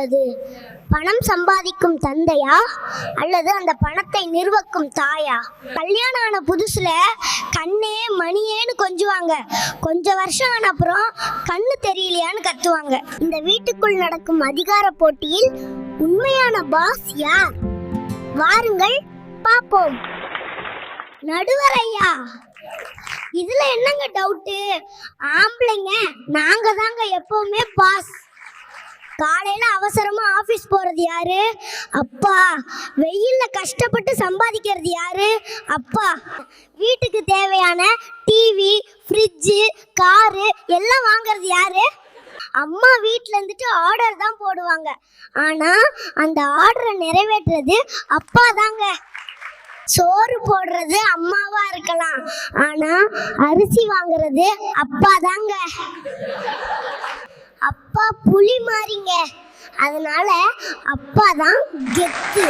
உள்ளது? பணம் சம்பாதிக்கும் தந்தையா அல்லது அந்த பணத்தை நிர்வகிக்கும் தாயா? கல்யாணம் ஆன புதுசுல கண்ணே மணியேன்னு கொஞ்சுவாங்க, கொஞ்ச வருஷம் ஆன அப்புறம் கண்ணு தெரியலையான்னு கத்துவாங்க. இந்த வீட்டுக்குள் நடக்கும் அதிகார போட்டியில் உண்மையான பாஸ் யார்? வாருங்கள் பாப்போம். நடுவர் ஐயா, இதுல என்னங்க டவுட்டு? ஆம்பளைங்க நாங்க தாங்க எப்பவுமே பாஸ். காலையில அவசரமா ஆபீஸ் போறது யாரு? அப்பா. வெயில்ல கஷ்டப்பட்டு சம்பாதிக்கிறது யாரு? அப்பா. வீட்டுக்கு தேவையான டிவி, ஃப்ரிட்ஜ், காரு எல்லாம் வாங்குறது யாரு? அம்மா வீட்ல இருந்துட்டு ஆர்டர் தான் போடுவாங்க, ஆனா அந்த ஆர்டரை நிறைவேற்றுறது அப்பா தாங்க. சோறு போடுறது அம்மாவா இருக்கலாம், ஆனா அரிசி வாங்குறது அப்பா தாங்க. அப்பா புலி மாறிங்க, அதனால அப்பா தான் கெத்து.